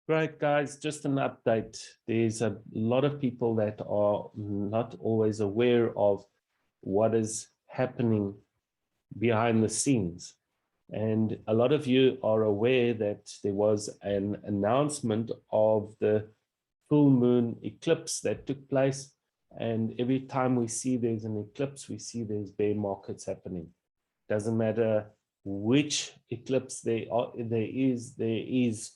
Great, guys. Just an update. There's a lot of people that are not always aware of what is happening behind the scenes. And a lot of you are aware that there was an announcement of the full moon eclipse that took place. And every time we see there's an eclipse, we see there's bear markets happening. Doesn't matter which eclipse there is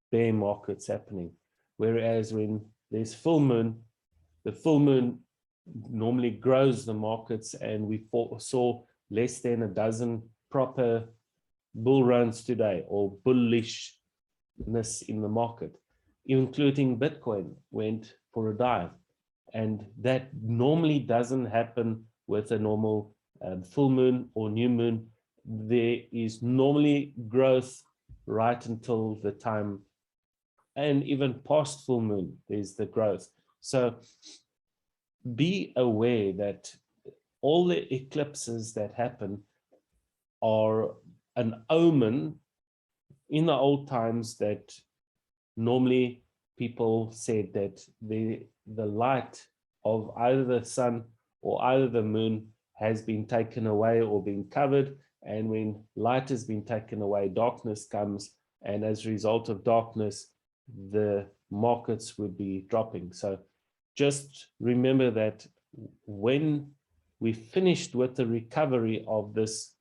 bear markets happening. Whereas when there's full moon, the full moon normally grows the markets, and we saw less than a dozen proper bull runs today, or bullishness in the market, including Bitcoin went for a dive. And that normally doesn't happen with a normal full moon or new moon. There is normally growth right until the time, and even past full moon, there's the growth. So be aware that all the eclipses that happen are an omen in the old times, that normally people said that the light of either the sun or either the moon has been taken away or been covered. And when light has been taken away, darkness comes. And as a result of darkness, the markets would be dropping. So just remember that when we finished with the recovery of this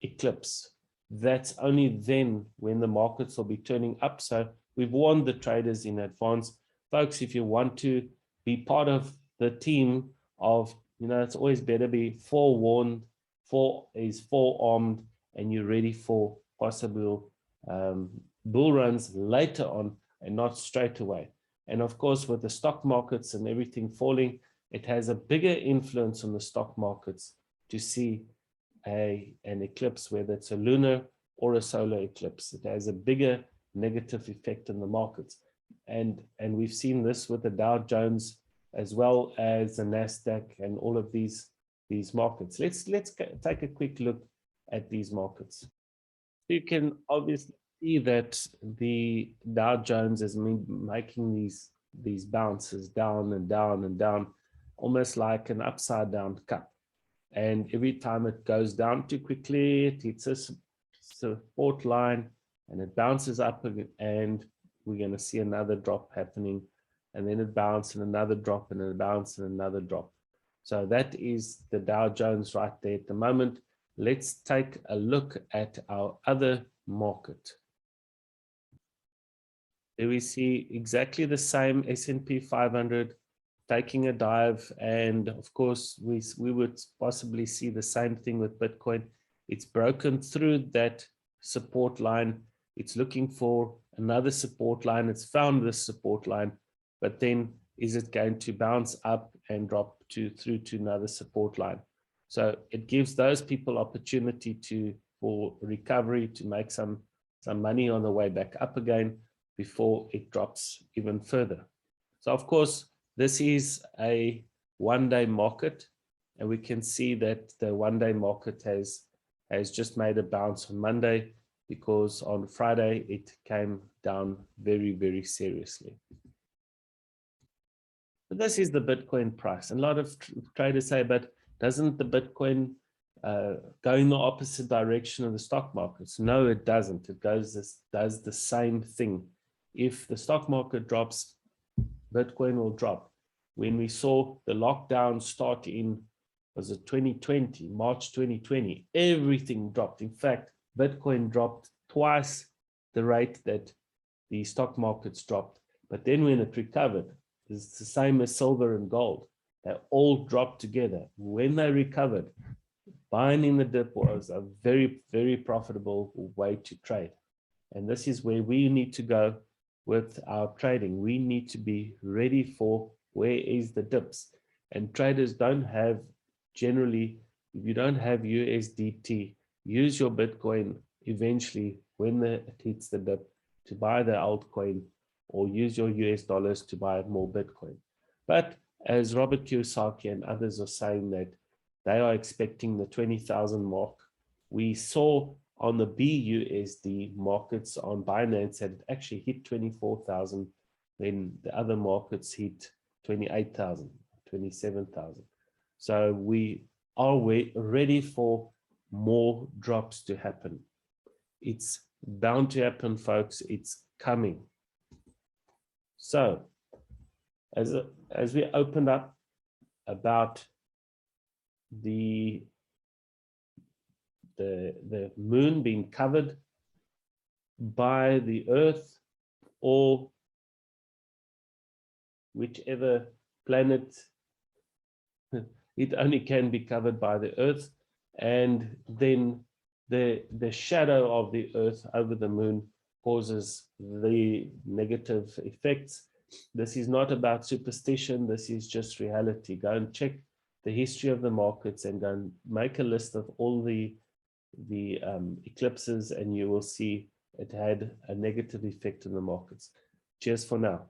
eclipse, that's only then when the markets will be turning up. So we've warned the traders in advance. Folks, if you want to be part of the team of, it's always better be forewarned, forearmed, and you're ready for possible bull runs later on and not straight away. And of course, with the stock markets and everything falling, it has a bigger influence on the stock markets to see an eclipse, whether it's a lunar or a solar eclipse. It has a bigger negative effect on the markets. And we've seen this with the Dow Jones as well as the NASDAQ and all of these markets. Let's take a quick look at these markets. You can obviously see that the Dow Jones is making these bounces down and down and down, almost like an upside down cup. And every time it goes down too quickly, it hits a support line and it bounces up again, and we're going to see another drop happening, and then it bounces and another drop and it bounces and another drop. So that is the Dow Jones right there at the moment. Let's take a look at our other market. There we see exactly the same S&P 500 taking a dive, and of course we would possibly see the same thing with Bitcoin. It's broken through that support line. It's looking for another support line. It's found this support line, but then is it going to bounce up and drop through to another support line? So it gives those people opportunity for recovery, to make some money on the way back up again before it drops even further. So of course, this is a one-day market, and we can see that the one-day market has just made a bounce on Monday, because on Friday it came down very, very seriously. But this is the Bitcoin price. And a lot of traders say, but doesn't the Bitcoin go in the opposite direction of the stock markets? No, it doesn't. It does the same thing. If the stock market drops, Bitcoin will drop. When we saw the lockdown start in, was it 2020, March 2020, everything dropped. In fact, Bitcoin dropped twice the rate that the stock markets dropped. But then when it recovered, it's the same as silver and gold. They all dropped together. When they recovered, buying in the dip was a very, very profitable way to trade. And this is where we need to go with our trading. We need to be ready for where is the dips. And traders don't have, generally, if you don't have USDT, use your Bitcoin eventually when it hits the dip to buy the altcoin, or use your US dollars to buy more Bitcoin. But as Robert Kiyosaki and others are saying that they are expecting the 20,000 mark. We saw On the BUSD markets on Binance had actually hit 24,000, then the other markets hit 28,000, 27,000. So we are ready for more drops to happen. It's bound to happen, folks. It's coming. So as we opened up about the moon being covered by the earth, or whichever planet, it only can be covered by the earth, and then the shadow of the earth over the moon causes the negative effects. This is not about superstition. This is just reality. Go and check the history of the markets and go and make a list of all the eclipses, and you will see it had a negative effect in the markets. Cheers for now.